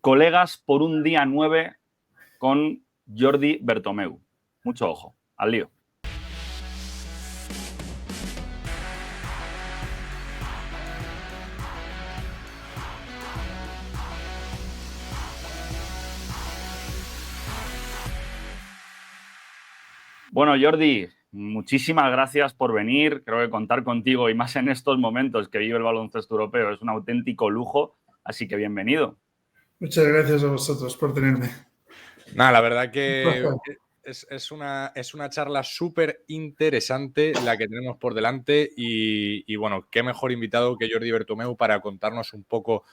colegas por un día 9 con Jordi Bertomeu. Mucho ojo, al lío. Bueno, Jordi, muchísimas gracias por venir. Creo que contar contigo y más en estos momentos que vive el baloncesto europeo es un auténtico lujo, así que bienvenido. Muchas gracias a vosotros por tenerme. Nada, la verdad que es una charla súper interesante la que tenemos por delante y bueno, qué mejor invitado que Jordi Bertomeu para contarnos un poco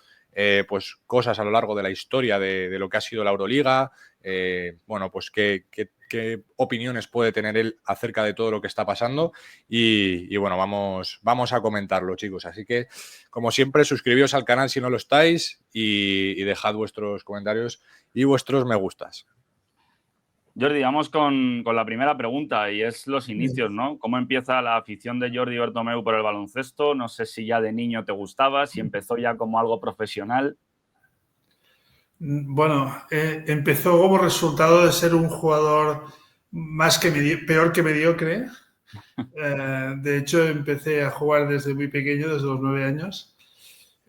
pues cosas a lo largo de la historia de lo que ha sido la Euroliga, bueno, pues qué opiniones puede tener él acerca de todo lo que está pasando y bueno, vamos a comentarlo, chicos. Así que, como siempre, suscribíos al canal si no lo estáis y dejad vuestros comentarios y vuestros me gustas. Jordi, vamos con la primera pregunta y es los inicios, ¿no? ¿Cómo empieza la afición de Jordi Bertomeu por el baloncesto? No sé si ya de niño te gustaba, si empezó ya como algo profesional. Bueno, empezó como resultado de ser un jugador peor que mediocre. De hecho, empecé a jugar desde muy pequeño, desde los 9 años.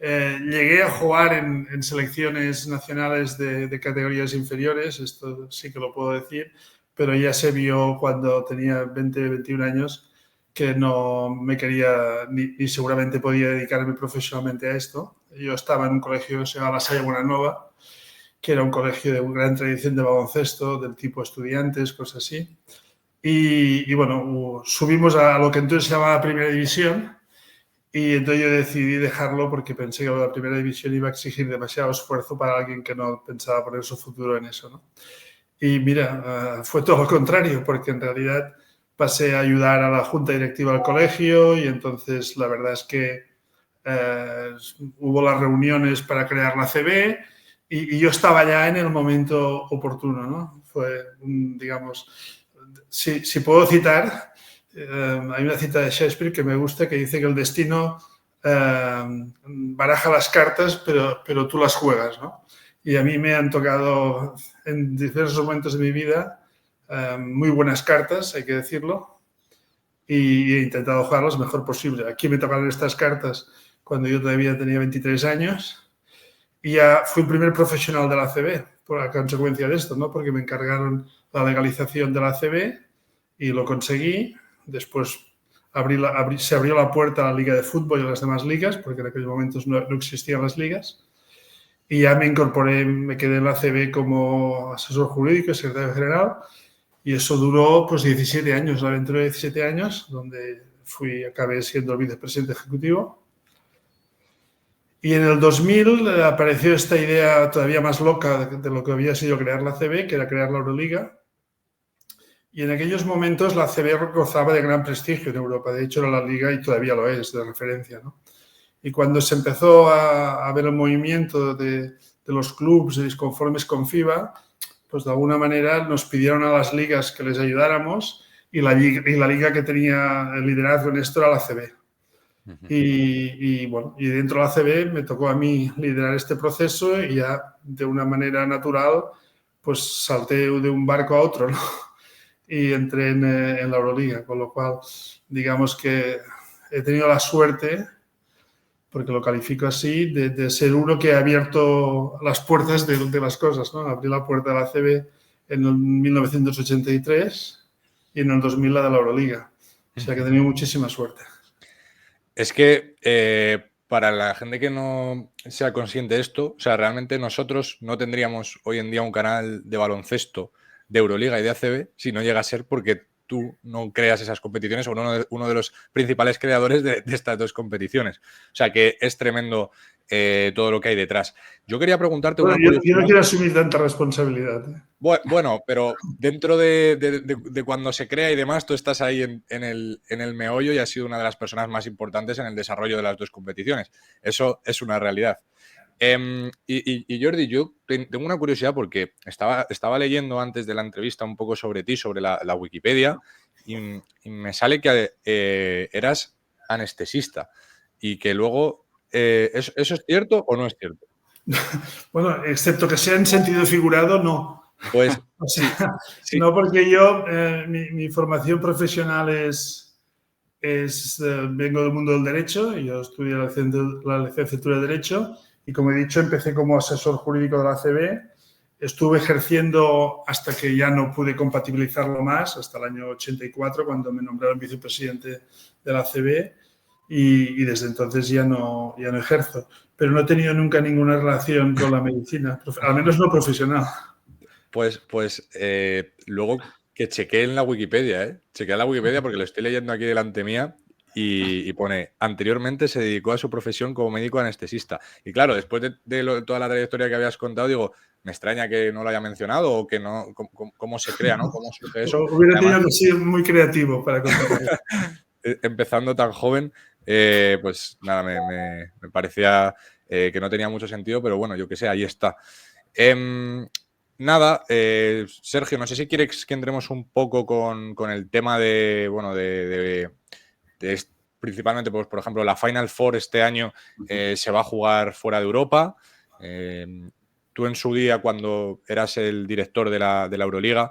Llegué a jugar en selecciones nacionales de categorías inferiores, esto sí que lo puedo decir, pero ya se vio cuando tenía 20, 21 años que no me quería ni seguramente podía dedicarme profesionalmente a esto. Yo estaba en un colegio que se llama La Salle Bonanova, que era un colegio de gran tradición de baloncesto, del tipo estudiantes, cosas así. Y bueno, subimos a lo que entonces se llamaba Primera División. Y entonces yo decidí dejarlo porque pensé que la primera división iba a exigir demasiado esfuerzo para alguien que no pensaba poner su futuro en eso, ¿no? Y mira, fue todo lo contrario, porque en realidad pasé a ayudar a la junta directiva del colegio y entonces la verdad es que hubo las reuniones para crear la CB y yo estaba ya en el momento oportuno, ¿no? Fue, digamos, si puedo citar... hay una cita de Shakespeare que me gusta que dice que el destino baraja las cartas, pero tú las juegas, ¿no? Y a mí me han tocado en diversos momentos de mi vida muy buenas cartas, hay que decirlo, y he intentado jugarlas lo mejor posible. Aquí me tocaron estas cartas cuando yo todavía tenía 23 años y ya fui el primer profesional de la ACB por la consecuencia de esto, ¿no? Porque me encargaron la legalización de la ACB y lo conseguí. Después se abrió la puerta a la Liga de Fútbol y a las demás ligas, porque en aquellos momentos no existían las ligas. Y ya me incorporé, me quedé en la ACB como asesor jurídico, secretario general, y eso duró pues 17 años, la aventura de 17 años, donde acabé siendo el vicepresidente ejecutivo. Y en el 2000 apareció esta idea todavía más loca de lo que había sido crear la ACB, que era crear la Euroliga. Y en aquellos momentos la ACB gozaba de gran prestigio en Europa. De hecho, era la liga y todavía lo es, de referencia, ¿no? Y cuando se empezó a ver el movimiento de los clubes disconformes con FIBA, pues de alguna manera nos pidieron a las ligas que les ayudáramos y la liga que tenía el liderazgo en esto era la ACB. Bueno, y dentro de la ACB me tocó a mí liderar este proceso y ya de una manera natural pues salté de un barco a otro, ¿no? Y entré en la Euroliga, con lo cual digamos que he tenido la suerte, porque lo califico así, de ser uno que ha abierto las puertas de las cosas, ¿no? Abrí la puerta de la ACB en el 1983 y en el 2000 la de la Euroliga. O sea que he tenido muchísima suerte. Es que para la gente que no sea consciente de esto, o sea, realmente nosotros no tendríamos hoy en día un canal de baloncesto de Euroliga y de ACB si no llega a ser porque tú no creas esas competiciones o uno de los principales creadores de estas dos competiciones. O sea, que es tremendo todo lo que hay detrás. Yo quería preguntarte una curiosidad. Yo no quiero asumir tanta responsabilidad. Bueno, pero dentro de cuando se crea y demás, tú estás ahí en el meollo y has sido una de las personas más importantes en el desarrollo de las dos competiciones. Eso es una realidad. Y Jordi, yo tengo una curiosidad porque estaba leyendo antes de la entrevista un poco sobre ti, sobre la Wikipedia, y me sale que eras anestesista y que luego, ¿eso es cierto o no es cierto? Bueno, excepto que sea en sentido figurado, no. Pues O sea, sí. no, porque yo, mi formación profesional vengo del mundo del derecho, y yo estudié la licenciatura de Derecho y, como he dicho, empecé como asesor jurídico de la ACB. Estuve ejerciendo hasta que ya no pude compatibilizarlo más, hasta el año 84, cuando me nombraron vicepresidente de la ACB, y desde entonces ya no ejerzo. Pero no he tenido nunca ninguna relación con la medicina, al menos no profesional. Pues luego que chequeé en la Wikipedia, ¿eh? Chequeé en la Wikipedia porque lo estoy leyendo aquí delante mía y pone, anteriormente se dedicó a su profesión como médico anestesista. Y claro, después de toda la trayectoria que habías contado, digo, me extraña que no lo haya mencionado o que no, cómo se crea, ¿no? ¿Cómo surge eso? Hubiera Además, tenido que ser muy creativo para contarlo. empezando tan joven, pues nada, me parecía que no tenía mucho sentido, pero bueno, yo qué sé, ahí está. Nada, Sergio, no sé si quieres que entremos un poco con el tema de, bueno, principalmente, pues, por ejemplo, la Final Four este año se va a jugar fuera de Europa. Tú en su día, cuando eras el director de la Euroliga,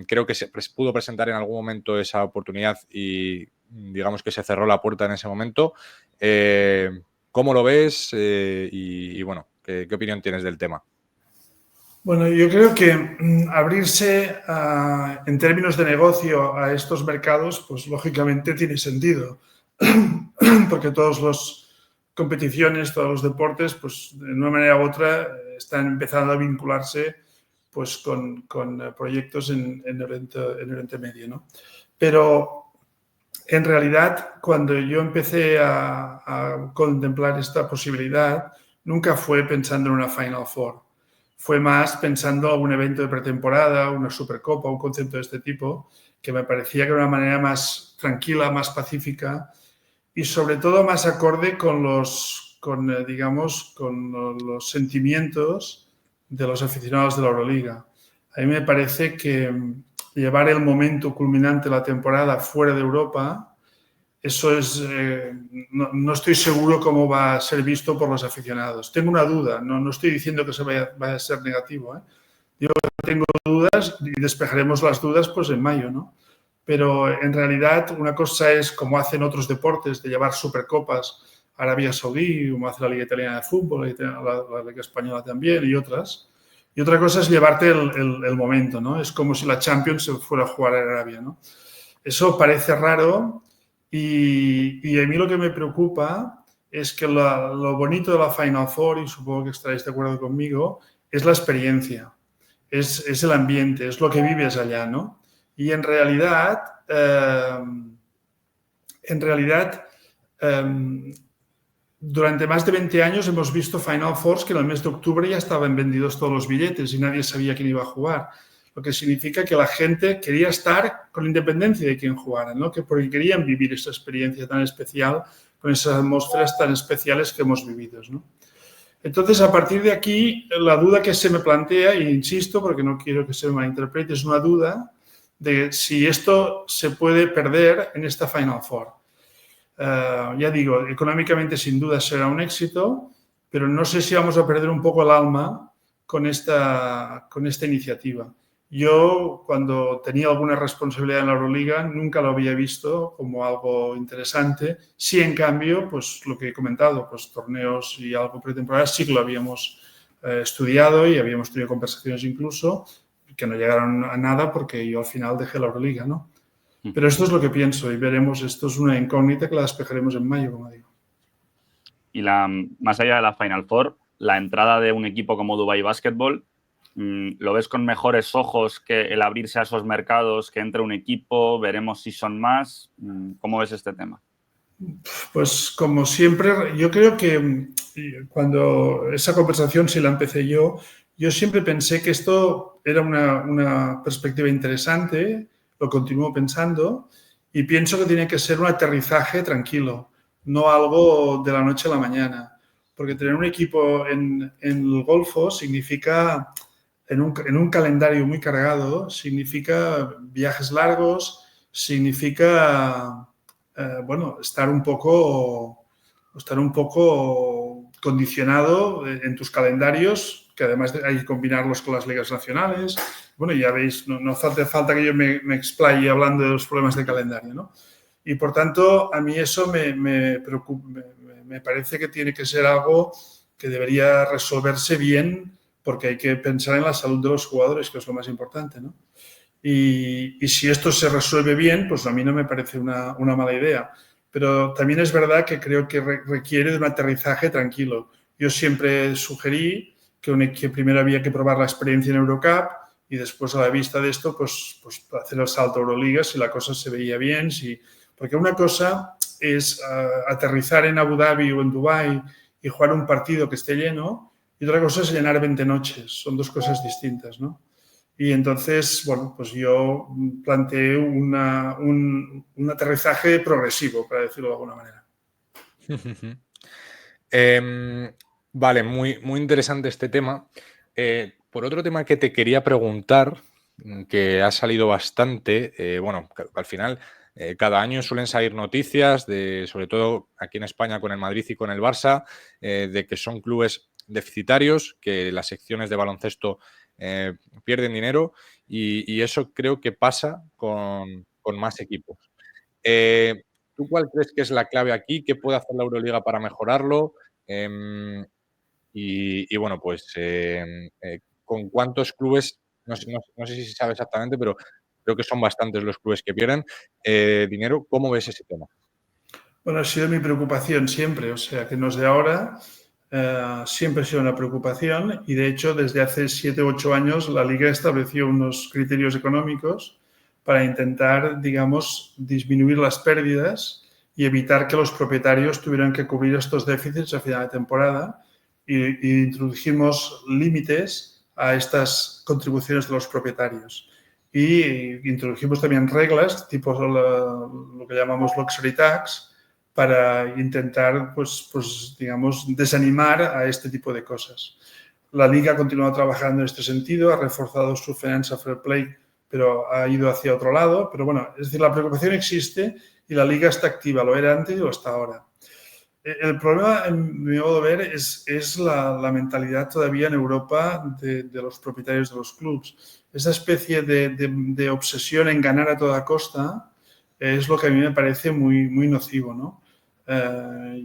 creo que se pudo presentar en algún momento esa oportunidad y digamos que se cerró la puerta en ese momento. ¿Cómo lo ves? Y bueno, ¿qué opinión tienes del tema? Bueno, yo creo que abrirse en términos de negocio a estos mercados, pues lógicamente tiene sentido, porque todas las competiciones, todos los deportes, pues de una manera u otra están empezando a vincularse pues con proyectos en Oriente Medio, ¿no? Pero en realidad, cuando yo empecé a contemplar esta posibilidad, nunca fue pensando en una Final Four. Fue más pensando en un evento de pretemporada, una Supercopa, un concepto de este tipo, que me parecía que era una manera más tranquila, más pacífica y sobre todo más acorde con los sentimientos de los aficionados de la Euroliga. A mí me parece que llevar el momento culminante de la temporada fuera de Europa, eso es, no estoy seguro cómo va a ser visto por los aficionados. Tengo una duda, no estoy diciendo que se vaya a ser negativo, ¿eh? Digo que tengo dudas y despejaremos las dudas pues en mayo, ¿no? Pero en realidad una cosa es, como hacen otros deportes, de llevar supercopas a Arabia Saudí, como hace la Liga Italiana de Fútbol, la Liga Española también y otras. Y otra cosa es llevarte el momento, ¿no? Es como si la Champions se fuera a jugar en Arabia, ¿no? Eso parece raro y a mí lo que me preocupa es que lo bonito de la Final Four, y supongo que estaréis de acuerdo conmigo, es la experiencia, es el ambiente, es lo que vives allá, ¿no? Y en realidad durante más de 20 años hemos visto Final Fours que en el mes de octubre ya estaban vendidos todos los billetes y nadie sabía quién iba a jugar. Lo que significa que la gente quería estar con independencia de quién jugara, ¿no? Porque querían vivir esa experiencia tan especial, con esas atmósferas tan especiales que hemos vivido, ¿no? Entonces, a partir de aquí, la duda que se me plantea, e insisto, porque no quiero que se me malinterprete, es una duda de si esto se puede perder en esta Final Four. Ya digo, económicamente sin duda será un éxito, pero no sé si vamos a perder un poco el alma con esta iniciativa. Yo, cuando tenía alguna responsabilidad en la Euroliga, nunca lo había visto como algo interesante. Sí, en cambio, pues lo que he comentado, pues torneos y algo pretemporada, sí que lo habíamos estudiado y habíamos tenido conversaciones incluso que no llegaron a nada porque yo al final dejé la Euroliga, ¿no? Pero esto es lo que pienso y veremos. Esto es una incógnita que la despejaremos en mayo, como digo. Y más allá de la Final Four, la entrada de un equipo como Dubai Basketball, ¿lo ves con mejores ojos que el abrirse a esos mercados, que entre un equipo? Veremos si son más. ¿Cómo ves este tema? Pues como siempre, yo creo que cuando esa conversación, si la empecé yo siempre pensé que esto era una perspectiva interesante, lo continúo pensando y pienso que tiene que ser un aterrizaje tranquilo, no algo de la noche a la mañana. Porque tener un equipo en el Golfo significa, en un calendario muy cargado, significa viajes largos, significa, estar un poco condicionado en tus calendarios, que además hay que combinarlos con las ligas nacionales. Bueno, ya veis, no hace falta que yo me explaye hablando de los problemas de calendario, ¿no? Y por tanto, a mí eso me preocupa, me parece que tiene que ser algo que debería resolverse bien, porque hay que pensar en la salud de los jugadores, que es lo más importante, ¿no? Y si esto se resuelve bien, pues a mí no me parece una mala idea. Pero también es verdad que creo que requiere de un aterrizaje tranquilo. Yo siempre sugerí que primero había que probar la experiencia en Eurocup y después, a la vista de esto, pues hacer el salto a Euroliga si la cosa se veía bien. Porque una cosa es aterrizar en Abu Dhabi o en Dubái y jugar un partido que esté lleno, y otra cosa es llenar 20 noches. Son dos cosas distintas, ¿no? Y entonces, bueno, pues yo planteé un aterrizaje progresivo, para decirlo de alguna manera. Vale, muy interesante este tema. Por otro tema que te quería preguntar, que ha salido bastante, bueno, al final cada año suelen salir noticias, sobre todo aquí en España con el Madrid y con el Barça, de que son clubes deficitarios, que las secciones de baloncesto pierden dinero y eso creo que pasa con más equipos. ¿Tú cuál crees que es la clave aquí? ¿Qué puede hacer la Euroliga para mejorarlo? Y bueno, pues con cuántos clubes, no sé si se sabe exactamente, pero creo que son bastantes los clubes que pierden dinero. ¿Cómo ves ese tema? Bueno, ha sido mi preocupación siempre, o sea, que no es de ahora, siempre ha sido una preocupación y de hecho desde hace 7 u 8 años la Liga estableció unos criterios económicos para intentar, digamos, disminuir las pérdidas y evitar que los propietarios tuvieran que cubrir estos déficits a final de temporada y introdujimos límites a estas contribuciones de los propietarios. Y introdujimos también reglas, tipo lo que llamamos luxury tax, para intentar, pues digamos, desanimar a este tipo de cosas. La Liga ha continuado trabajando en este sentido, ha reforzado su Financial Fair Play, pero ha ido hacia otro lado. Pero bueno, es decir, la preocupación existe y la Liga está activa, lo era antes y lo está ahora. El problema, en mi modo de ver, es la mentalidad todavía en Europa de los propietarios de los clubes. Esa especie de obsesión en ganar a toda costa es lo que a mí me parece muy nocivo, ¿no?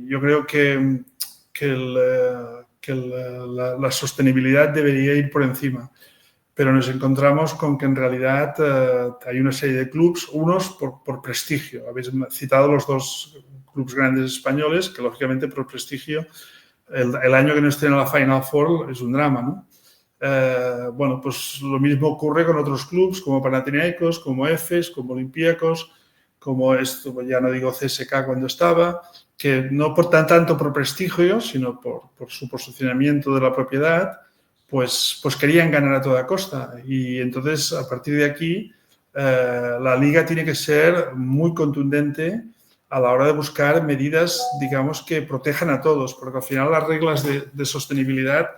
Yo creo que la sostenibilidad debería ir por encima, pero nos encontramos con que en realidad hay una serie de clubes, unos por prestigio. Habéis citado los dos clubes grandes españoles, que lógicamente por prestigio, el año que no estén en la Final Four es un drama, ¿no? Bueno, pues lo mismo ocurre con otros clubes como Panathinaikos, como Efes, como Olympiacos, como esto, ya no digo CSKA cuando estaba, que no por tanto por prestigio, sino por su posicionamiento de la propiedad, pues querían ganar a toda costa. Y entonces, a partir de aquí, la Liga tiene que ser muy contundente a la hora de buscar medidas, digamos, que protejan a todos, porque al final las reglas de sostenibilidad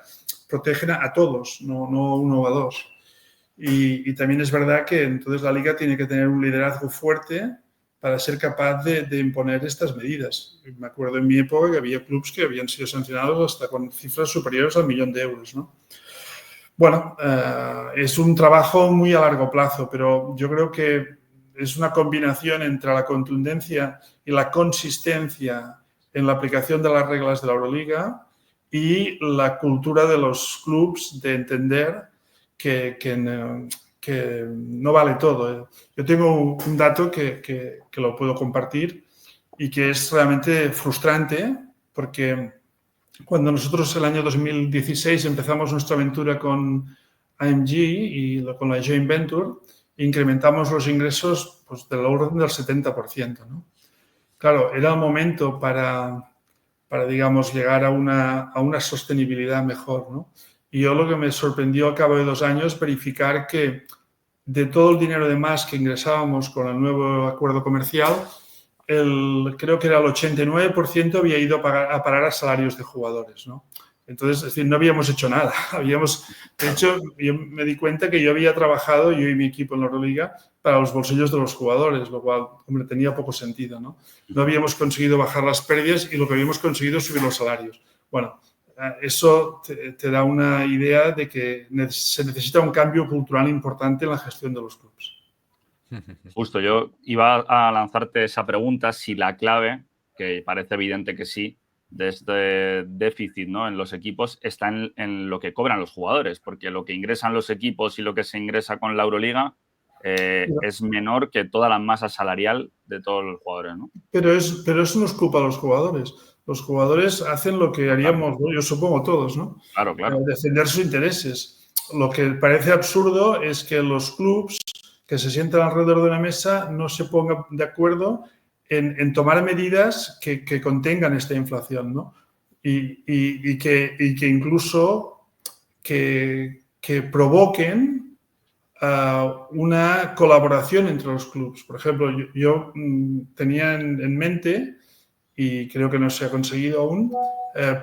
protegen a todos, no uno o a dos. Y también es verdad que entonces la Liga tiene que tener un liderazgo fuerte para ser capaz de imponer estas medidas. Me acuerdo en mi época que había clubes que habían sido sancionados hasta con cifras superiores al 1.000.000 de euros, ¿no? Bueno, es un trabajo muy a largo plazo, pero yo creo que es una combinación entre la contundencia y la consistencia en la aplicación de las reglas de la Euroliga y la cultura de los clubes de entender que no vale todo. Yo tengo un dato que lo puedo compartir y que es realmente frustrante porque cuando nosotros el año 2016 empezamos nuestra aventura con AMG y con la Joint Venture, incrementamos los ingresos pues, del orden del 70%, ¿no? Claro, era el momento para digamos, llegar a una sostenibilidad mejor, ¿no? Y yo lo que me sorprendió al cabo de 2 años verificar que de todo el dinero de más que ingresábamos con el nuevo acuerdo comercial, creo que era el 89% había ido a parar a salarios de jugadores, ¿no? Entonces, es decir, no habíamos hecho nada. De hecho, yo me di cuenta que yo había trabajado, yo y mi equipo en la Euroliga, para los bolsillos de los jugadores, lo cual, hombre, tenía poco sentido, ¿no? No habíamos conseguido bajar las pérdidas y lo que habíamos conseguido es subir los salarios. Bueno, eso te da una idea de que se necesita un cambio cultural importante en la gestión de los clubes. Justo, yo iba a lanzarte esa pregunta, si la clave, que parece evidente que sí, de este déficit, ¿no?, en los equipos está en lo que cobran los jugadores, porque lo que ingresan los equipos y lo que se ingresa con la Euroliga es menor que toda la masa salarial de todos los jugadores, ¿no? Pero eso no es culpa de los jugadores. Los jugadores hacen lo que haríamos, ¿no?, yo supongo todos, ¿no? Claro, claro. Defender sus intereses. Lo que parece absurdo es que los clubes que se sientan alrededor de una mesa no se pongan de acuerdo en tomar medidas que contengan esta inflación, ¿no? Y que incluso que provoquen una colaboración entre los clubes. Por ejemplo, yo tenía en mente, y creo que no se ha conseguido aún,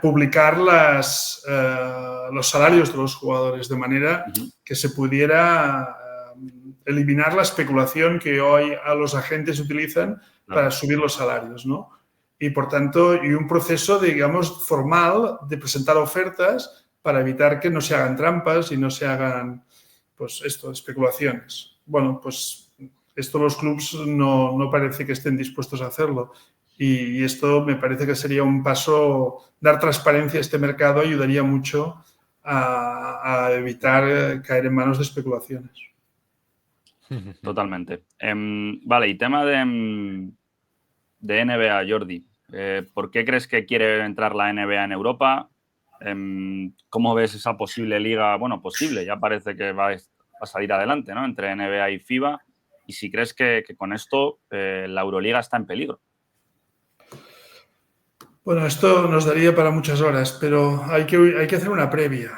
publicar los salarios de los jugadores de manera que se pudiera eliminar la especulación que hoy a los agentes utilizan para subir los salarios, ¿no? Y, por tanto, y un proceso, digamos, formal de presentar ofertas para evitar que no se hagan trampas y no se hagan, pues, especulaciones. Bueno, pues esto los clubes no parece que estén dispuestos a hacerlo. Y esto me parece que sería un paso, dar transparencia a este mercado ayudaría mucho a evitar caer en manos de especulaciones. Totalmente. Vale, y tema de NBA, Jordi. ¿Por qué crees que quiere entrar la NBA en Europa? ¿Cómo ves esa posible liga? Bueno, posible, ya parece que va a salir adelante, ¿no?, entre NBA y FIBA. Y si crees que con esto la Euroliga está en peligro. Bueno, esto nos daría para muchas horas, pero hay que hacer una previa.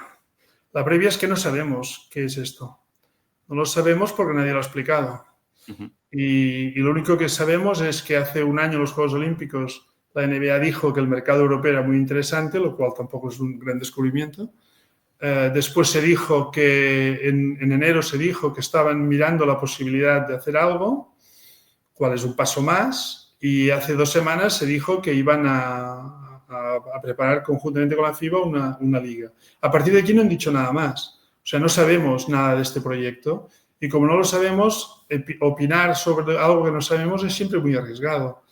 La previa es que no sabemos qué es esto. No lo sabemos porque nadie lo ha explicado. Y lo único que sabemos es que hace un año, en los Juegos Olímpicos, la NBA dijo que el mercado europeo era muy interesante, lo cual tampoco es un gran descubrimiento. Después se dijo que en enero se dijo que estaban mirando la posibilidad de hacer algo, cual es un paso más. Y hace 2 semanas se dijo que iban a preparar conjuntamente con la FIBA una liga. A partir de aquí no han dicho nada más. O sea, no sabemos nada de este proyecto y como no lo sabemos, opinar sobre algo que no sabemos es siempre muy arriesgado.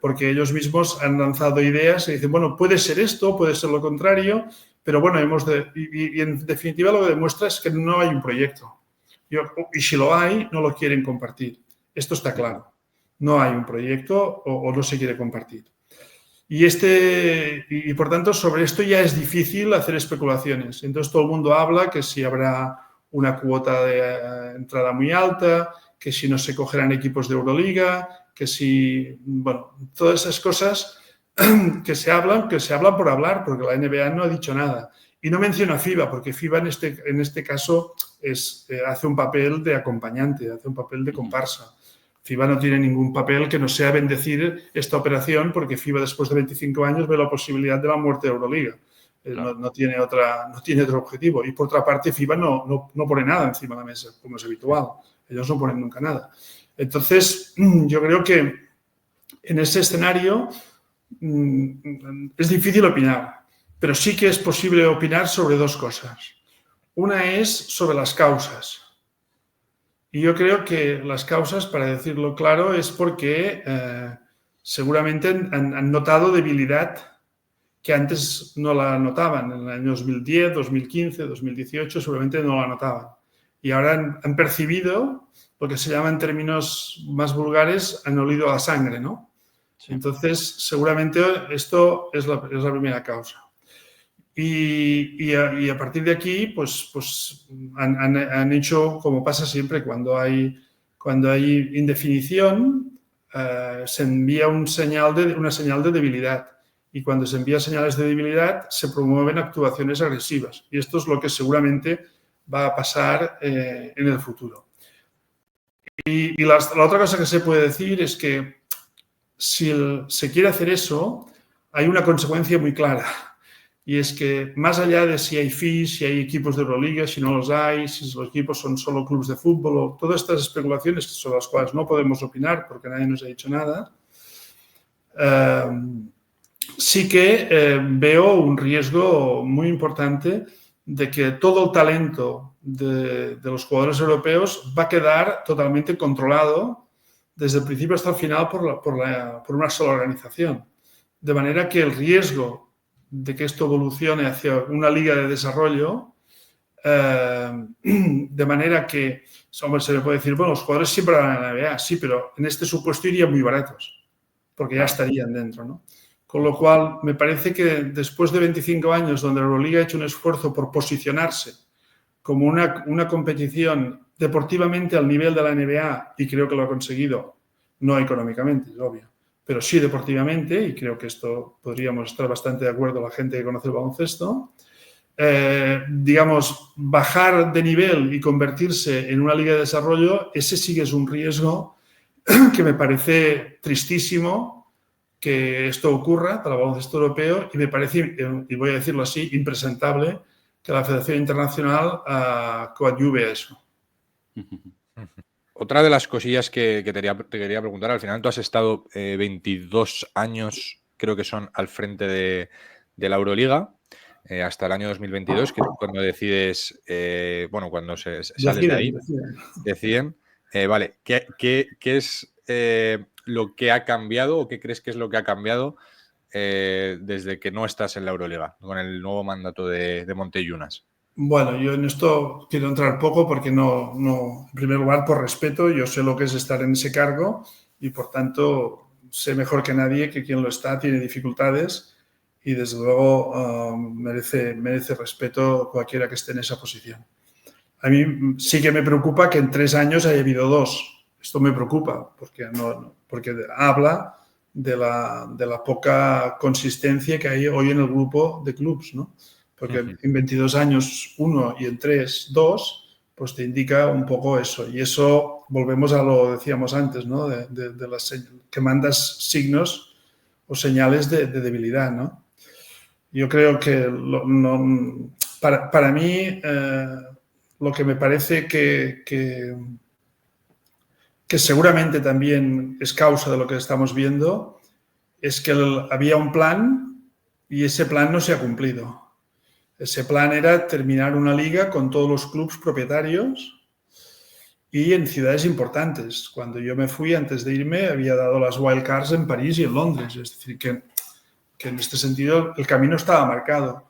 Porque ellos mismos han lanzado ideas y dicen, bueno, puede ser esto, puede ser lo contrario, pero bueno, y en definitiva lo que demuestra es que no hay un proyecto. Y si lo hay, no lo quieren compartir. Esto está claro. No hay un proyecto o no se quiere compartir. Y por tanto, sobre esto ya es difícil hacer especulaciones. Entonces, todo el mundo habla que si habrá una cuota de entrada muy alta, que si no se cogerán equipos de Euroliga, que si, bueno, todas esas cosas que se hablan por hablar, porque la NBA no ha dicho nada. Y no menciono a FIBA, porque FIBA en este caso hace un papel de acompañante, hace un papel de comparsa. FIBA no tiene ningún papel que no sea bendecir esta operación, porque FIBA después de 25 años ve la posibilidad de la muerte de Euroliga. Claro. No tiene otro objetivo. Y por otra parte, FIBA no pone nada encima de la mesa, como es habitual. Ellos no ponen nunca nada. Entonces, yo creo que en ese escenario es difícil opinar, pero sí que es posible opinar sobre 2 cosas. Una es sobre las causas. Y yo creo que las causas, para decirlo claro, es porque seguramente han notado debilidad que antes no la notaban. En el año 2010, 2015, 2018 seguramente no la notaban. Y ahora han percibido lo que se llama en términos más vulgares, han olido la sangre, ¿no? Sí. Entonces, seguramente esto es la primera causa. Y a partir de aquí, pues han hecho, como pasa siempre, cuando hay indefinición, se envía una señal de debilidad. Y cuando se envían señales de debilidad, se promueven actuaciones agresivas. Y esto es lo que seguramente va a pasar en el futuro. Y la otra cosa que se puede decir es que si se quiere hacer eso, hay una consecuencia muy clara. Y es que más allá de si hay fees, si hay equipos de Euroliga, si no los hay, si los equipos son solo clubes de fútbol, o todas estas especulaciones sobre las cuales no podemos opinar porque nadie nos ha dicho nada, sí que veo un riesgo muy importante de que todo el talento de los jugadores europeos va a quedar totalmente controlado desde el principio hasta el final por una sola organización. De manera que el riesgo de que esto evolucione hacia una liga de desarrollo, de manera que, hombre, se le puede decir, bueno, los jugadores siempre van a la NBA, sí, pero en este supuesto irían muy baratos, porque ya estarían dentro, ¿no? Con lo cual, me parece que después de 25 años donde la Euroliga ha hecho un esfuerzo por posicionarse como una competición deportivamente al nivel de la NBA, y creo que lo ha conseguido, no económicamente, es obvio, pero sí deportivamente, y creo que esto podríamos estar bastante de acuerdo la gente que conoce el baloncesto, digamos, bajar de nivel y convertirse en una liga de desarrollo, ese sí que es un riesgo que me parece tristísimo que esto ocurra para el baloncesto europeo y me parece, y voy a decirlo así, impresentable que la Federación Internacional coadyuve a eso. Otra de las cosillas que te quería preguntar, al final tú has estado 22 años, creo que son, al frente de la Euroliga, hasta el año 2022, que es cuando decides, cuando sales de ahí, deciden. Vale, ¿qué es lo que ha cambiado o qué crees que es lo que ha cambiado desde que no estás en la Euroliga, con el nuevo mandato de Monte Jonas? Bueno, yo en esto quiero entrar poco porque no, en primer lugar, por respeto, yo sé lo que es estar en ese cargo y, por tanto, sé mejor que nadie que quien lo está tiene dificultades y, desde luego, merece respeto cualquiera que esté en esa posición. A mí sí que me preocupa que en 3 años haya habido 2. Esto me preocupa porque habla de la poca consistencia que hay hoy en el grupo de clubs, ¿no? Porque en 22 años 1 y en 3, 2, pues te indica un poco eso. Y eso, volvemos a lo decíamos antes, ¿no? De las que mandas signos o señales de debilidad, ¿no? Yo creo que para mí lo que me parece que seguramente también es causa de lo que estamos viendo es que había un plan y ese plan no se ha cumplido. Ese plan era terminar una liga con todos los clubes propietarios y en ciudades importantes. Cuando yo me fui, antes de irme, había dado las wildcards en París y en Londres. Es decir, que en este sentido el camino estaba marcado.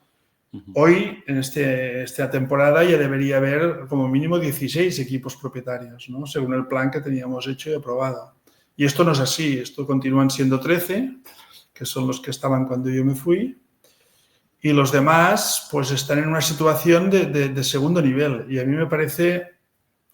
Hoy, en esta temporada, ya debería haber como mínimo 16 equipos propietarios, ¿no? Según el plan que teníamos hecho y aprobado. Y esto no es así. Esto continúan siendo 13, que son los que estaban cuando yo me fui. Y los demás, pues, están en una situación de segundo nivel. Y a mí me parece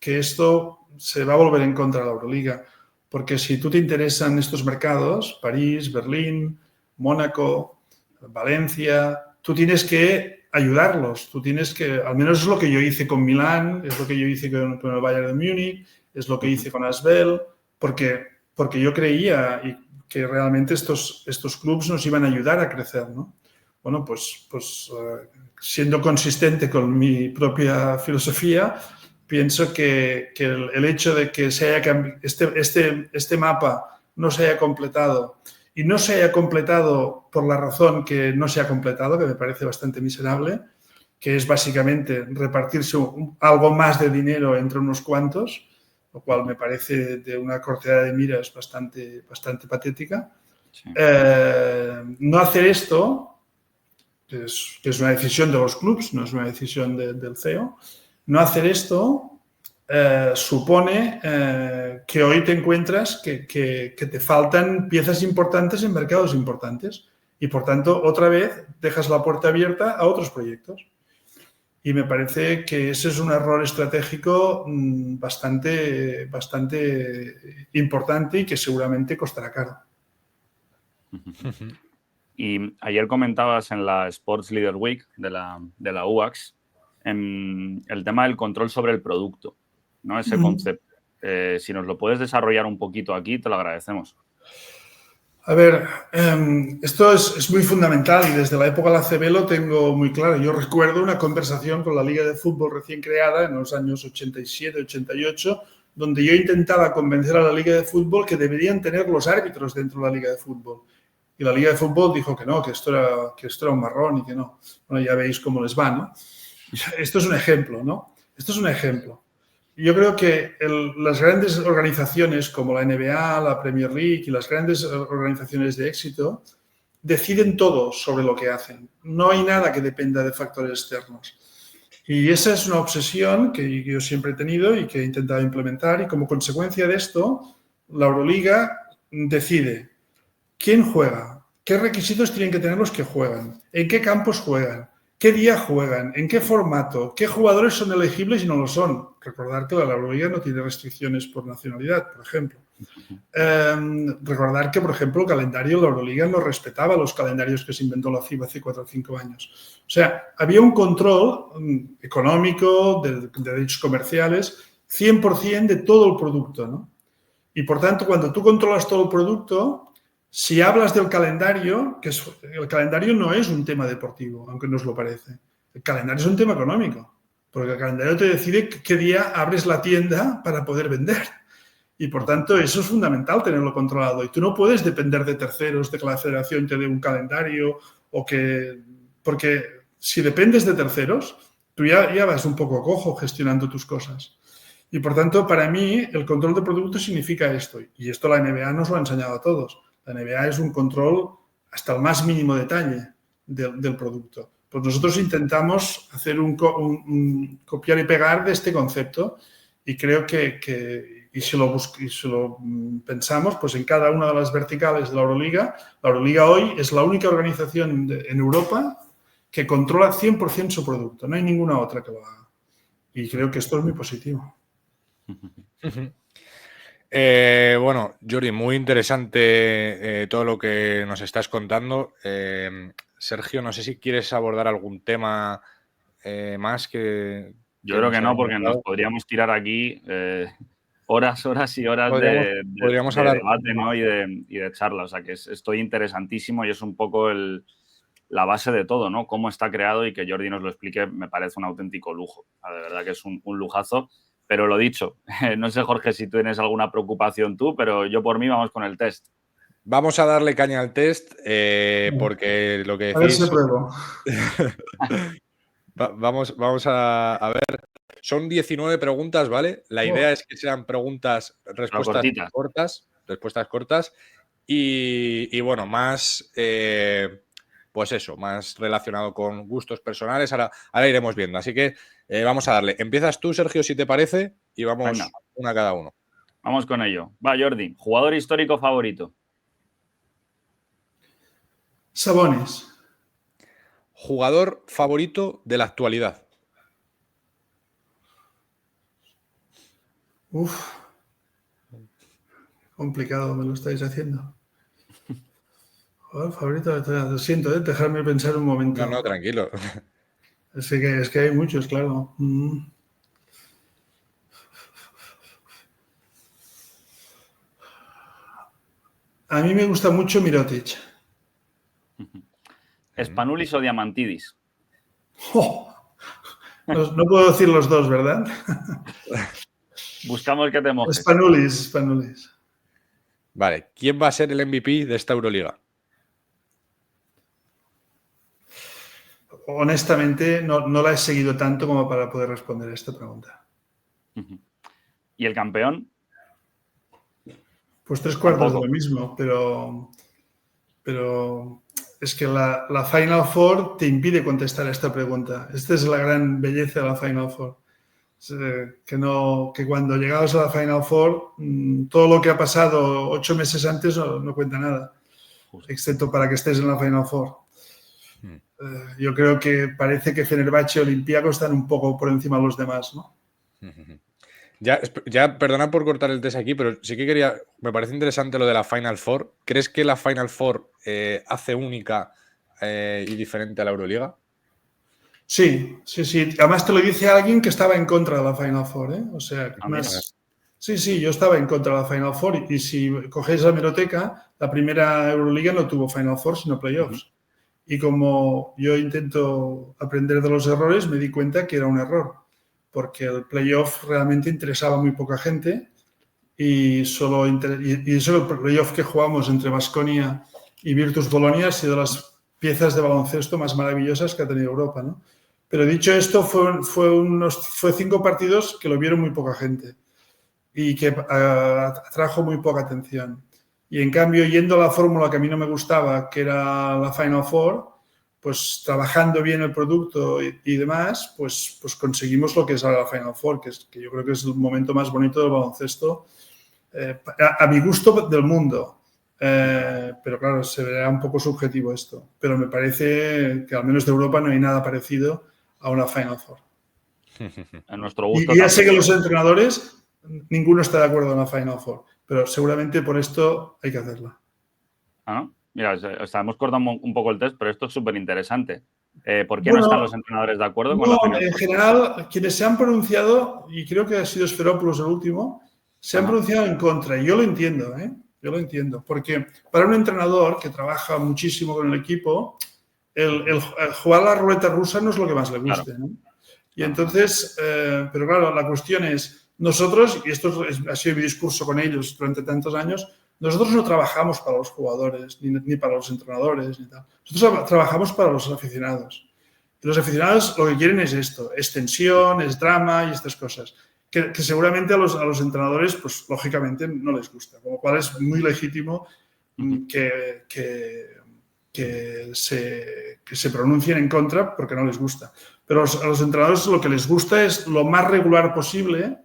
que esto se va a volver en contra de la Euroliga. Porque si tú te interesan estos mercados, París, Berlín, Mónaco, Valencia, tú tienes que ayudarlos. Tú tienes que, al menos es lo que yo hice con Milán, es lo que yo hice con el Bayern de Múnich, es lo que hice con Asvel, porque yo creía que realmente estos clubs nos iban a ayudar a crecer, ¿no? Bueno, pues siendo consistente con mi propia filosofía, pienso que el hecho de que este mapa no se haya completado y no se haya completado por la razón que no se ha completado, que me parece bastante miserable, que es básicamente repartirse algo más de dinero entre unos cuantos, lo cual me parece de una cortedad de miras bastante patética. Sí. No hacer esto, que es una decisión de los clubs, no es una decisión del CEO, no hacer esto supone que hoy te encuentras que te faltan piezas importantes en mercados importantes y, por tanto, otra vez dejas la puerta abierta a otros proyectos. Y me parece que ese es un error estratégico bastante importante y que seguramente costará caro. Y ayer comentabas en la Sports Leader Week de la UAX el tema del control sobre el producto, ¿no? Ese concepto. Si nos lo puedes desarrollar un poquito aquí, te lo agradecemos. A ver, esto es muy fundamental y desde la época de la ACB lo tengo muy claro. Yo recuerdo una conversación con la Liga de Fútbol recién creada en los años 87, 88, donde yo intentaba convencer a la Liga de Fútbol que deberían tener los árbitros dentro de la Liga de Fútbol. y la Liga de Fútbol dijo que no, que esto era un marrón y que no. Bueno, ya veis cómo les va, ¿no? Esto es un ejemplo, ¿no? Esto es un ejemplo. Yo creo que las grandes organizaciones como la NBA, la Premier League y las grandes organizaciones de éxito deciden todo sobre lo que hacen. No hay nada que dependa de factores externos. Y esa es una obsesión que yo siempre he tenido y que he intentado implementar, y como consecuencia de esto, la Euroliga decide quién juega, qué requisitos tienen que tener los que juegan, en qué campos juegan, qué día juegan, en qué formato, qué jugadores son elegibles y no lo son. Recordar que la Euroliga no tiene restricciones por nacionalidad, por ejemplo. Recordar que, por ejemplo, el calendario de la Euroliga no respetaba los calendarios que se inventó la FIBA hace 4 o 5 años. O sea, había un control económico, de derechos comerciales, 100% de todo el producto, ¿no? Y, por tanto, cuando tú controlas todo el producto, si hablas del calendario, el calendario no es un tema deportivo, aunque nos lo parece. El calendario es un tema económico, porque el calendario te decide qué día abres la tienda para poder vender. Y, por tanto, eso es fundamental tenerlo controlado. Y tú no puedes depender de terceros, de que la federación te dé un calendario porque si dependes de terceros, tú ya vas un poco cojo gestionando tus cosas. Y, por tanto, para mí, el control de producto significa esto. Y esto la NBA nos lo ha enseñado a todos. La NBA es un control hasta el más mínimo detalle del producto. Pues nosotros intentamos hacer un copiar y pegar de este concepto, y creo que si lo pensamos, pues en cada una de las verticales de la Euroliga hoy es la única organización en Europa que controla 100% su producto. No hay ninguna otra que lo haga. Y creo que esto es muy positivo. Bueno, Jordi, muy interesante todo lo que nos estás contando. Sergio, no sé si quieres abordar algún tema más que... Yo creo que no, porque nos podríamos tirar aquí horas y horas podríamos de hablar, debate, ¿no? y de charla. O sea, que esto interesantísimo y es un poco la base de todo, ¿no? Cómo está creado, y que Jordi nos lo explique me parece un auténtico lujo. De verdad que es un lujazo. Pero lo dicho, no sé, Jorge, si tienes alguna preocupación tú, pero yo por mí vamos con el test. Vamos a darle caña al test porque lo que decís... A ver si pruebo. Vamos a ver. Son 19 preguntas, ¿vale? La idea es que sean respuestas cortas y bueno, más, pues eso, más relacionado con gustos personales. Ahora iremos viendo. Así que vamos a darle. Empiezas tú, Sergio, si te parece, y vamos una cada uno. Vamos con ello. Va, Jordi. ¿Jugador histórico favorito? Sabonis. ¿Jugador favorito de la actualidad? Complicado me lo estáis haciendo. Jugador favorito de la actualidad. Lo siento, dejadme pensar un momento. No, tranquilo. Es que hay muchos, claro. A mí me gusta mucho Mirotic. ¿Spanulis o Diamantidis? ¡Oh! No puedo decir los dos, ¿verdad? Buscamos que te mojes. Spanulis. Vale. ¿Quién va a ser el MVP de esta Euroliga? Honestamente, no la he seguido tanto como para poder responder a esta pregunta. ¿Y el campeón? Pues 3/4 de lo mismo, pero es que la Final Four te impide contestar a esta pregunta. Esta es la gran belleza de la Final Four. Que cuando llegabas a la Final Four, todo lo que ha pasado 8 meses antes no cuenta nada, excepto para que estés en la Final Four. Yo creo que parece que Fenerbahce y Olympiacos están un poco por encima de los demás, ¿no? Ya, perdona por cortar el test aquí, pero sí que me parece interesante lo de la Final Four. ¿Crees que la Final Four hace única y diferente a la Euroliga? Sí. Además te lo dice alguien que estaba en contra de la Final Four, ¿eh? O sea, sí, yo estaba en contra de la Final Four, y si cogéis la hemeroteca, la primera Euroliga no tuvo Final Four, sino playoffs. Y como yo intento aprender de los errores, me di cuenta que era un error, porque el playoff realmente interesaba a muy poca gente, y solo el playoff que jugamos entre Baskonia y Virtus Bolonia ha sido las piezas de baloncesto más maravillosas que ha tenido Europa, ¿no? Pero dicho esto, fue 5 partidos que lo vieron muy poca gente y que atrajo muy poca atención. Y en cambio, yendo a la fórmula que a mí no me gustaba, que era la Final Four, pues trabajando bien el producto y demás, pues conseguimos lo que es ahora la Final Four, que yo creo que es el momento más bonito del baloncesto, a mi gusto, del mundo. Pero claro, se verá un poco subjetivo esto. Pero me parece que al menos de Europa no hay nada parecido a una Final Four. A nuestro gusto. Y ya sé que los entrenadores, ninguno está de acuerdo en la Final Four, pero seguramente por esto hay que hacerla. ¿No? Mira, o sea, hemos cortado un poco el test, pero esto es súper interesante. ¿Por qué no están los entrenadores de acuerdo con la Final Four? En general, quienes se han pronunciado, y creo que ha sido Sferopoulos el último, se han pronunciado en contra. Y yo lo entiendo, ¿eh? Yo lo entiendo. Porque para un entrenador que trabaja muchísimo con el equipo, el jugar la ruleta rusa no es lo que más le guste, ¿no? Y entonces, pero claro, la cuestión es, nosotros, y esto ha sido mi discurso con ellos durante tantos años, nosotros no trabajamos para los jugadores, ni para los entrenadores, ni tal. Nosotros trabajamos para los aficionados. Y los aficionados lo que quieren es esto, es tensión, es drama y estas cosas, que seguramente a los entrenadores, pues lógicamente no les gusta, con lo cual es muy legítimo que se pronuncien en contra porque no les gusta. Pero a los entrenadores lo que les gusta es lo más regular posible,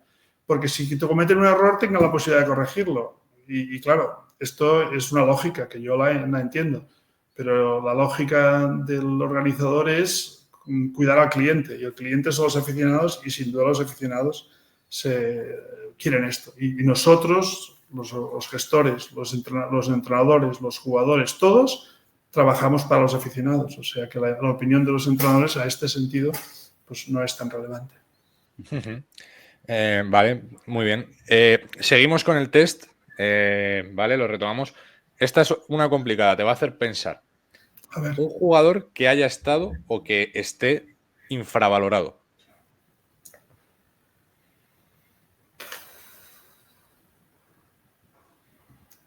porque si te cometen un error tengan la posibilidad de corregirlo. Y claro, esto es una lógica que yo la entiendo, pero la lógica del organizador es cuidar al cliente, y el cliente son los aficionados, y sin duda los aficionados quieren esto. Y nosotros, los gestores, los entrenadores, los jugadores, todos trabajamos para los aficionados. O sea que la opinión de los entrenadores a este sentido pues no es tan relevante. Vale, muy bien. Seguimos con el test. Vale, lo retomamos. Esta es una complicada, te va a hacer pensar. A ver. Un jugador que haya estado o que esté infravalorado.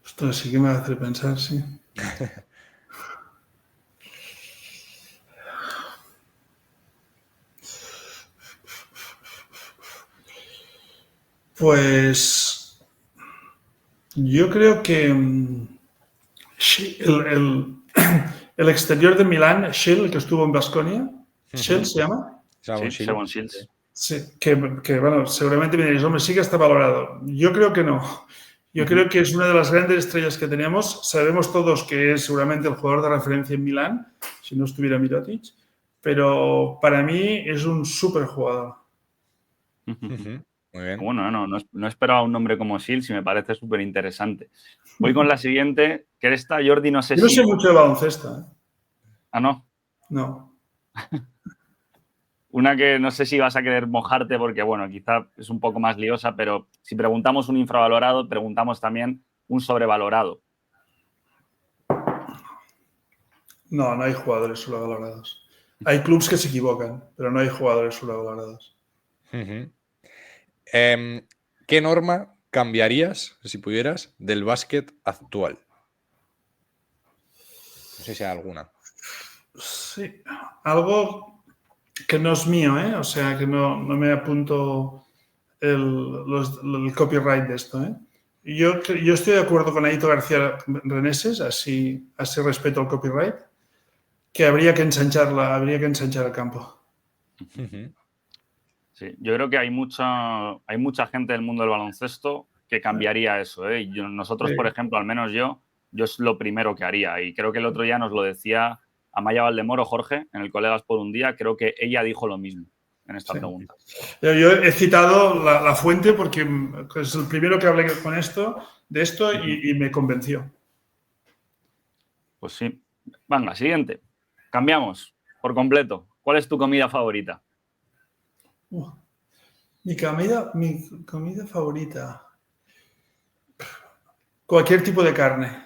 Esto sí que me va a hacer pensar, sí. Pues yo creo que el exterior de Milán, Shell, el que estuvo en Baskonia, Shell se llama. Shevon Shields. Sí, que bueno, seguramente me diréis, hombre, sí que está valorado. Yo creo que no. Yo creo que es una de las grandes estrellas que tenemos. Sabemos todos que es seguramente el jugador de referencia en Milán, si no estuviera Mirotic, pero para mí es un súper jugador. Muy bien. Bueno, no esperaba un nombre como Shields y me parece súper interesante. Voy con la siguiente, que esta, Jordi, no sé Yo no sé mucho de baloncesto, ¿eh? Ah, ¿no? No. Una que no sé si vas a querer mojarte porque, bueno, quizá es un poco más liosa, pero si preguntamos un infravalorado, preguntamos también un sobrevalorado. No hay jugadores sobrevalorados. Hay clubes que se equivocan, pero no hay jugadores sobrevalorados. ¿Qué norma cambiarías, si pudieras, del básquet actual? No sé si hay alguna. Sí, algo que no es mío, ¿eh? O sea, que no me apunto el copyright de esto, ¿eh? Yo estoy de acuerdo con Aito García Reneses, así respeto al copyright, que habría que ensanchar el campo. Sí, yo creo que hay mucha gente del mundo del baloncesto que cambiaría eso, ¿eh? Nosotros, por ejemplo, al menos yo es lo primero que haría. Y creo que el otro día nos lo decía Amaya Valdemoro, Jorge, en el Colegas por un Día. Creo que ella dijo lo mismo en esta pregunta. Yo he citado la fuente porque es el primero que hablé de esto y me convenció. Pues sí. Venga, siguiente. Cambiamos por completo. ¿Cuál es tu comida favorita? Mi comida favorita. Cualquier tipo de carne.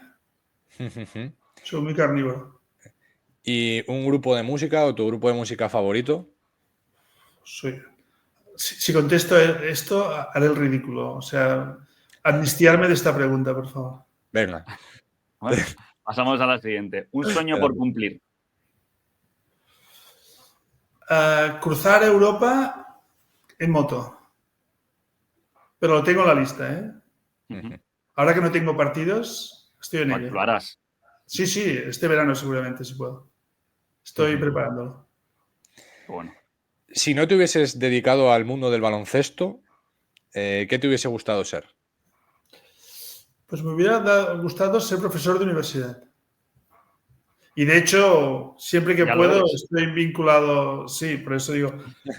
Soy muy carnívoro. ¿Y un grupo de música o tu grupo de música favorito? Si contesto esto, haré el ridículo. O sea, amnistiarme de esta pregunta, por favor. Venga. Vale, Pasamos a la siguiente. Un sueño por cumplir. Cruzar Europa en moto. Pero lo tengo en la lista, ¿eh? Ahora que no tengo partidos, estoy en ello. Lo harás. Sí, este verano seguramente si puedo. Estoy preparándolo. Bueno. Si no te hubieses dedicado al mundo del baloncesto, ¿qué te hubiese gustado ser? Pues me hubiera gustado ser profesor de universidad. Y de hecho, siempre que puedo, estoy vinculado, sí, por eso digo,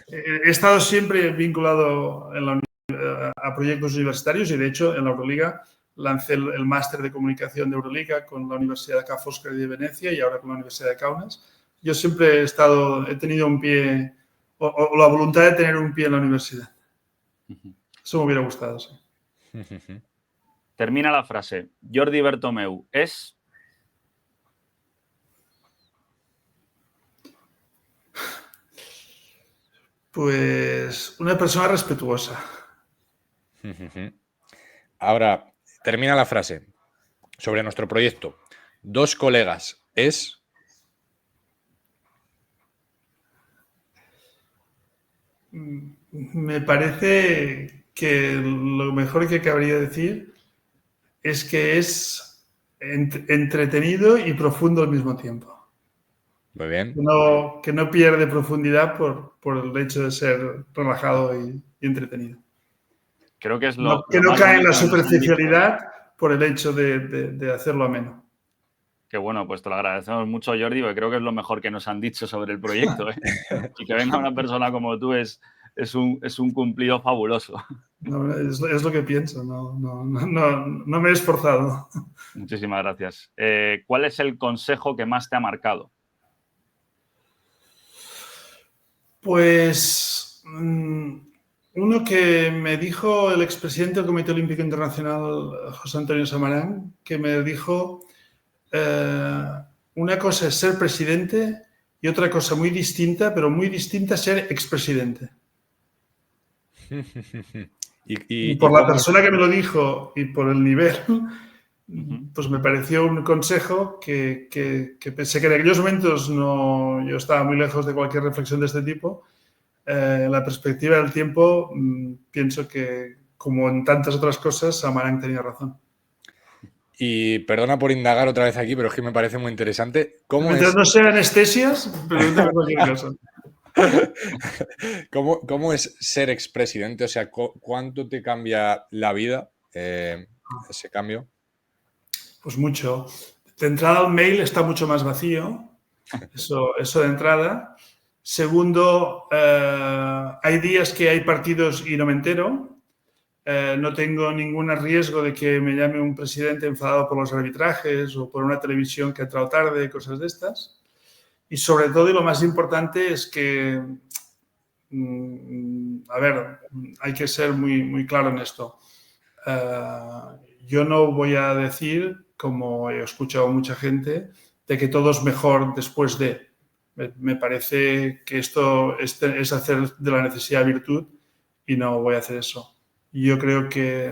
he estado siempre vinculado a proyectos universitarios y de hecho en la Euroliga lancé el máster de comunicación de Euroliga con la Universidad de Ca' Foscari de Venecia y ahora con la Universidad de Kaunas. Yo siempre he tenido un pie, o la voluntad de tener un pie en la universidad. Eso me hubiera gustado, sí. Termina la frase. Jordi Bertomeu es... Pues una persona respetuosa. Ahora, termina la frase. Sobre nuestro proyecto. 2 colegas es... Me parece que lo mejor que cabría decir es que es entretenido y profundo al mismo tiempo. Muy bien. Que no pierde profundidad por el hecho de ser relajado y entretenido. Creo que es lo que no cae en la superficialidad por el hecho de hacerlo ameno. Qué bueno, pues te lo agradecemos mucho, Jordi, porque creo que es lo mejor que nos han dicho sobre el proyecto, ¿eh? Y que venga una persona como tú es un cumplido fabuloso. No, es lo que pienso, no me he esforzado. Muchísimas gracias. ¿Cuál es el consejo que más te ha marcado? Pues uno que me dijo el expresidente del Comité Olímpico Internacional, José Antonio Samarán, que me dijo, una cosa es ser presidente y otra cosa muy distinta, pero muy distinta, ser expresidente. Y por la persona que me lo dijo y por el nivel, pues me pareció un consejo que pensé que en aquellos momentos yo estaba muy lejos de cualquier reflexión de este tipo. La perspectiva del tiempo, pienso que, como en tantas otras cosas, Samarán tenía razón. Y perdona por indagar otra vez aquí, pero es que me parece muy interesante. Mientras no sea anestesias, pregúntame cualquier cosa. ¿Cómo es ser expresidente? O sea, ¿cuánto te cambia la vida ese cambio? Pues mucho. De entrada, el mail está mucho más vacío. Eso de entrada. Segundo, hay días que hay partidos y no me entero. No tengo ningún riesgo de que me llame un presidente enfadado por los arbitrajes o por una televisión que ha entrado tarde, cosas de estas. Y sobre todo, y lo más importante, es que, a ver, hay que ser muy, muy claro en esto. Yo no voy a decir, como he escuchado a mucha gente, de que todo es mejor después de. Me parece que esto es hacer de la necesidad virtud y no voy a hacer eso. Yo creo que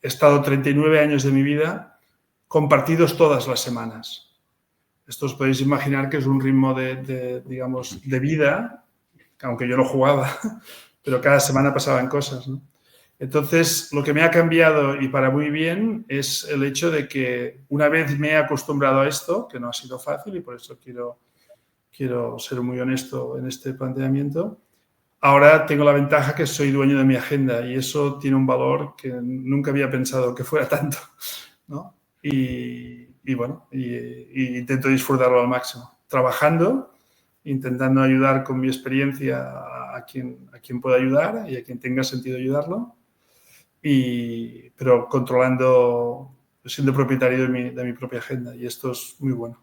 he estado 39 años de mi vida compartidos todas las semanas. Esto os podéis imaginar que es un ritmo digamos, de vida, aunque yo no jugaba, pero cada semana pasaban cosas, ¿no? Entonces, lo que me ha cambiado y para muy bien es el hecho de que una vez me he acostumbrado a esto, que no ha sido fácil y por eso quiero ser muy honesto en este planteamiento, ahora tengo la ventaja que soy dueño de mi agenda y eso tiene un valor que nunca había pensado que fuera tanto, ¿no? Y bueno, intento disfrutarlo al máximo, trabajando, intentando ayudar con mi experiencia a quien pueda ayudar y a quien tenga sentido ayudarlo, pero controlando, siendo propietario de mi propia agenda y esto es muy bueno.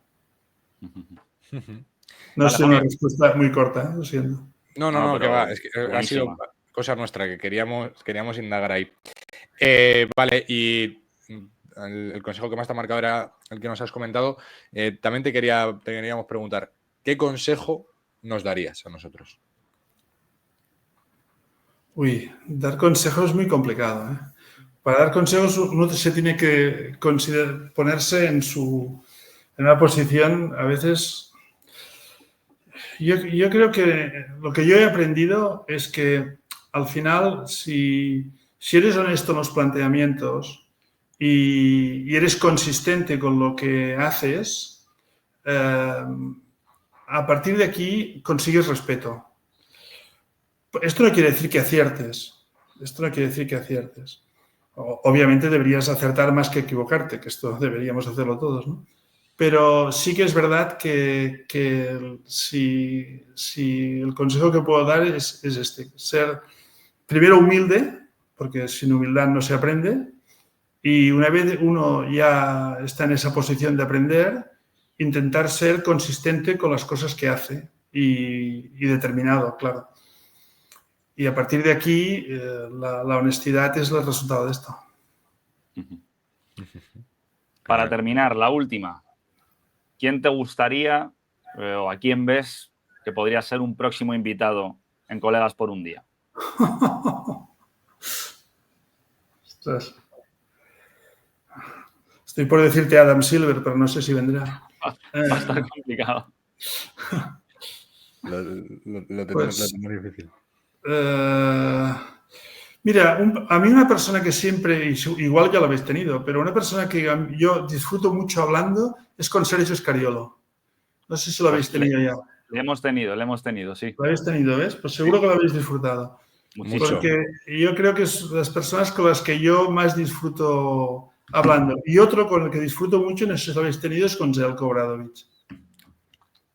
No es una respuesta muy corta, lo siento. No, que va. Es que ha sido cosa nuestra que queríamos indagar ahí. Vale, y el consejo que más te ha marcado era el que nos has comentado. También te queríamos preguntar, ¿qué consejo nos darías a nosotros? Uy, dar consejos es muy complicado, ¿eh? Para dar consejos uno se tiene que ponerse en su en una posición a veces... Yo creo que lo que yo he aprendido es que al final, si eres honesto en los planteamientos y eres consistente con lo que haces, a partir de aquí consigues respeto. Esto no quiere decir que aciertes. Esto no quiere decir que aciertes. Obviamente deberías acertar más que equivocarte, que esto deberíamos hacerlo todos, ¿no? Pero sí que es verdad que si el consejo que puedo dar es este, ser primero humilde, porque sin humildad no se aprende, y una vez uno ya está en esa posición de aprender, intentar ser consistente con las cosas que hace y determinado, claro. Y a partir de aquí, la honestidad es el resultado de esto. Para terminar, la última. ¿Quién te gustaría o a quién ves que podría ser un próximo invitado en Colegas por un Día? Ostras. Estoy por decirte Adam Silver, pero no sé si vendrá. Va a estar complicado. Lo tenemos difícil. Mira, a mí una persona que siempre, igual ya lo habéis tenido, pero una persona que yo disfruto mucho hablando es con Sergio Scariolo. No sé si lo habéis tenido ya. Le hemos tenido, sí. Lo habéis tenido, ¿ves? Pues seguro que lo habéis disfrutado. Muchísimo. Porque yo creo que es las personas con las que yo más disfruto hablando. Y otro con el que disfruto mucho, no sé si lo habéis tenido, es con Željko Obradović.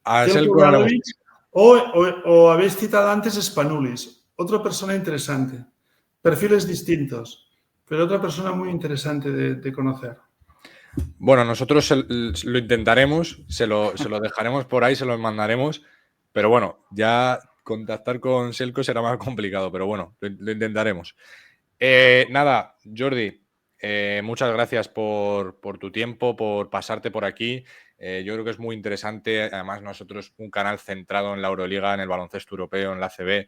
A Željko Obradović. O habéis citado antes Spanoulis, otra persona interesante. Perfiles distintos, pero otra persona muy interesante de conocer. Bueno, nosotros lo intentaremos, se lo dejaremos por ahí, se lo mandaremos, pero bueno, ya contactar con Željko será más complicado, pero bueno, lo intentaremos. Nada, Jordi, muchas gracias por tu tiempo, por pasarte por aquí. Yo creo que es muy interesante, además nosotros un canal centrado en la Euroliga, en el baloncesto europeo, en la ACB,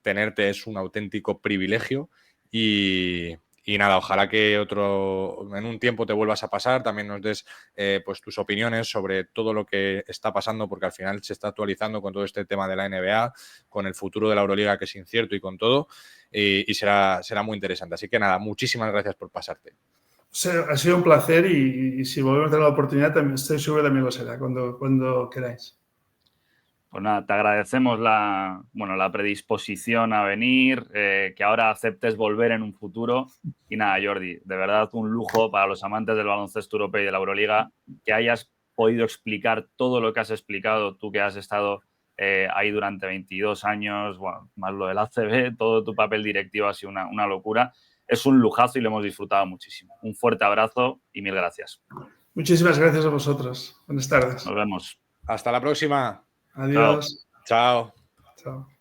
tenerte es un auténtico privilegio y nada, ojalá que en un tiempo te vuelvas a pasar, también nos des pues tus opiniones sobre todo lo que está pasando, porque al final se está actualizando con todo este tema de la NBA, con el futuro de la Euroliga que es incierto y con todo, y será muy interesante. Así que nada, muchísimas gracias por pasarte. Ha sido un placer y si volvemos a tener la oportunidad, también estoy seguro que también lo será cuando queráis. Pues nada, te agradecemos la predisposición a venir, que ahora aceptes volver en un futuro. Y nada, Jordi, de verdad un lujo para los amantes del baloncesto europeo y de la Euroliga que hayas podido explicar todo lo que has explicado, tú que has estado ahí durante 22 años, bueno, más lo del ACB, todo tu papel directivo ha sido una locura. Es un lujazo y lo hemos disfrutado muchísimo. Un fuerte abrazo y mil gracias. Muchísimas gracias a vosotros. Buenas tardes. Nos vemos. Hasta la próxima. Adiós. Chao. Chao.